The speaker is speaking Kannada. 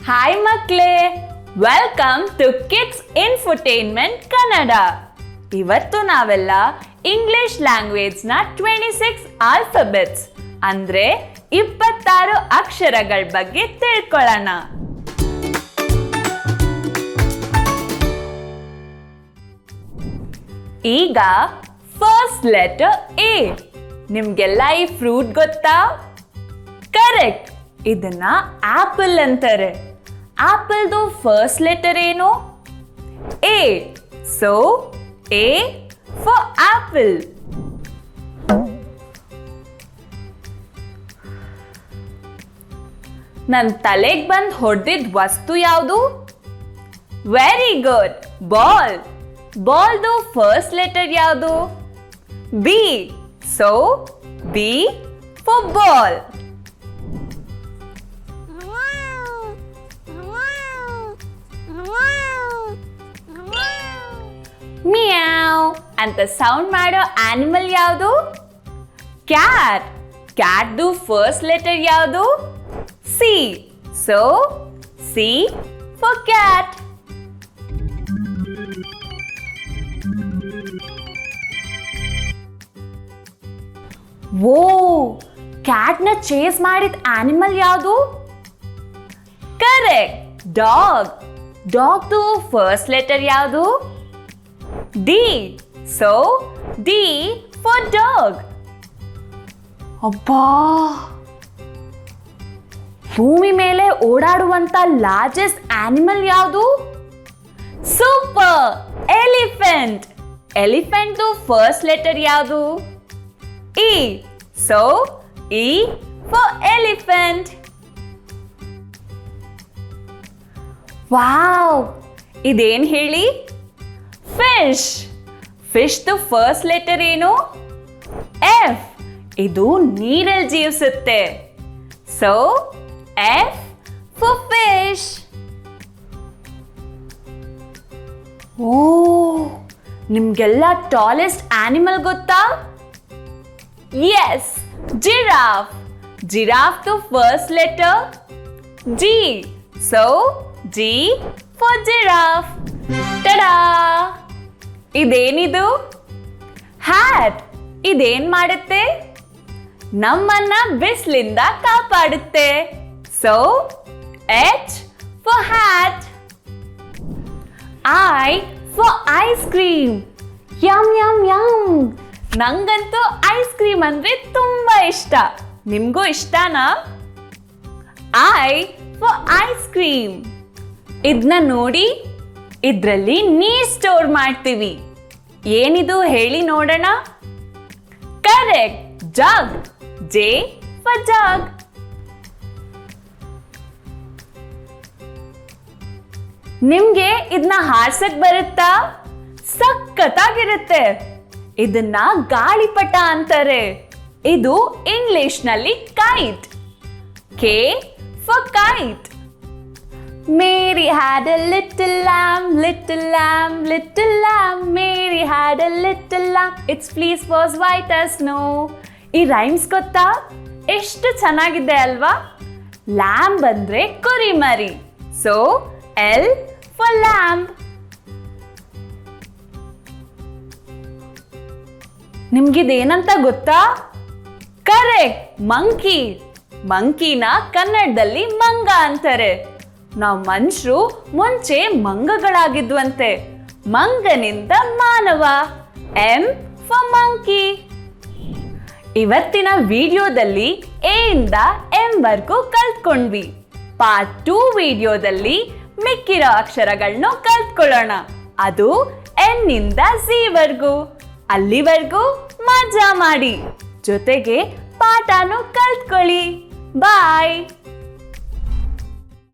ಹಾಯ್ ಮಕ್ಳೇ, welcome to kids infotainment Kannada. ಇವತ್ತು ನಾವೆಲ್ಲ ಇಂಗ್ಲಿಷ್ ಲ್ಯಾಂಗ್ವೇಜ್ನ 26 ಆಲ್ಫಬೆಟ್ಸ್ ಅಂದ್ರೆ 26 ಅಕ್ಷರಗಳ ಬಗ್ಗೆ ತಿಳ್ಕೊಳ್ಳೋಣ. ಈಗ ಫಸ್ಟ್ ಲೆಟರ್ ಎ. ನಿಮ್ಗೆಲ್ಲ ಈ ಫ್ರೂಟ್ ಗೊತ್ತಾ? ಕರೆಕ್ಟ್, ಇದನ್ನ ಆಪಲ್ ಅಂತಾರೆ. ಆಪಲ್ದು ಫಸ್ಟ್ ಲೆಟರ್ ಏನು? A. So A for apple. ನನ್ನ ತಲೆಗೆ ಬಂದು ಹೊಡೆದಿದ್ದ ವಸ್ತು ಯಾವುದು? Very good, ball. ಬಾಲ್ದು ಫಸ್ಟ್ ಲೆಟರ್ ಯಾವುದು? B. So B for ball. Meow ಅಂತ ಸೌಂಡ್ ಮಾಡೋ ಆನಿಮಲ್ ಯಾವುದು? ಕ್ಯಾಟ್. ಕ್ಯಾಟ್ದು ಫಸ್ಟ್ ಲೆಟರ್ ಯಾವುದು? C. So C for cat. Oh, ಕ್ಯಾಟ್ನ ಚೇಸ್ ಮಾಡಿದ ಆನಿಮಲ್ ಯಾವುದು? Correct, dog. ಡಾಗ್ದು ಫಸ್ಟ್ ಲೆಟರ್ ಯಾವುದು? D. So D for dog. ಅಬ್ಬಾ, ಭೂಮಿ ಮೇಲೆ ಓಡಾಡುವಂತ ಲಾರ್ಜೆಸ್ಟ್ ಆನಿಮಲ್ ಯಾವುದು? Super, elephant. ಎಲಿಫೆಂಟ್ದು ಫಸ್ಟ್ ಲೆಟರ್ ಯಾವುದು? E. So E for elephant. Wow, ಇದೇನ್ ಹೇಳಿ? ಫಿಶ್. ಫಿಶ್ದು ಫಸ್ಟ್ ಲೆಟರ್ ಏನು? ಎಫ್. ಇದು ನೀರಲ್ಲಿ ಜೀವಿಸುತ್ತೆ. So F for fish. Oh, ನಿಮ್ಗೆಲ್ಲ ಟಾಲೆಸ್ಟ್ ಆನಿಮಲ್ ಗೊತ್ತಾ? Yes, giraffe. ಜಿರಾಫ್ದು first letter? G. So G for giraffe. Tada! ಇದೇನಿದು? ಹ್ಯಾಟ್. ಇದೇನ್ ಮಾಡುತ್ತೆ? ನಮ್ಮನ್ನ ಬಿಸಿಲಿಂದ ಕಾಪಾಡುತ್ತೆ. So H for hat. I for ice cream. Yum yum yum. ನಂಗಂತೂ ಐಸ್ ಕ್ರೀಮ್ ಅಂದ್ರೆ ತುಂಬಾ ಇಷ್ಟ. ನಿಮ್ಗೂ ಇಷ್ಟನಾ? I for ice cream. ಇದನ್ನ ನೋಡಿ, ಇದ್ರಲ್ಲಿ ನೀರ್ ಸ್ಟೋರ್ ಮಾಡ್ತೀವಿ. ಏನಿದು ಹೇಳಿ ನೋಡೋಣ? Correct, jug. ಜೆ ಫಾರ್ ಜಗ್. ನಿಮ್ಗೆ ಇದನ್ನ ಹಾರ್ಸಕ್ ಬರುತ್ತಾ? ಸಖತ್ತಾಗಿರುತ್ತೆ. ಇದನ್ನ ಗಾಳಿಪಟ ಅಂತಾರೆ. ಇದು ಇಂಗ್ಲಿಷ್ ನಲ್ಲಿ kite. K for kite. Mary had a little lamb, little lamb, little lamb. Mary had a little lamb. Its fleece was white as snow. ಈ ರೈಮ್ಸ್ ಗೊತ್ತಾ? ಎಷ್ಟು ಚೆನ್ನಾಗಿದೆ ಅಲ್ವಾ? ಲ್ಯಾಂಬ್ ಅಂದ್ರೆ ಕುರಿಮರಿ. So L for lamb. ನಿಮ್ಗಿದೇನಂತ ಗೊತ್ತಾ? Correct, monkey. ಮಂಕಿನ ಕನ್ನಡದಲ್ಲಿ ಮಂಗ ಅಂತಾರೆ. ನಾವು ಮನುಷ್ಯರು ಮುಂಚೆ ಮಂಗಗಳಾಗಿದ್ವಂತೆ. ಮಂಗನಿಂದ ಮಾನವ. M for monkey. ಇವತ್ತಿನ ವಿಡಿಯೋದಲ್ಲಿ ಎ ಇಂದ ಎಂ ವರ್ಗೂ ಕಲ್ತ್ಕೊಂಡ್ವಿ. ಪಾರ್ಟ್ 2 ವಿಡಿಯೋದಲ್ಲಿ ಮಿಕ್ಕಿರೋ ಅಕ್ಷರಗಳನ್ನು ಕಲ್ತ್ಕೊಳ್ಳೋಣ. ಅದು ಎನ್ ಇಂದ ಝಿ ವರ್ಗೂ. ಅಲ್ಲಿವರೆಗೂ ಮಜಾ ಮಾಡಿ, ಜೊತೆಗೆ ಪಾಠನೂ ಕಲ್ತ್ಕೊಳ್ಳಿ. ಬಾಯ್.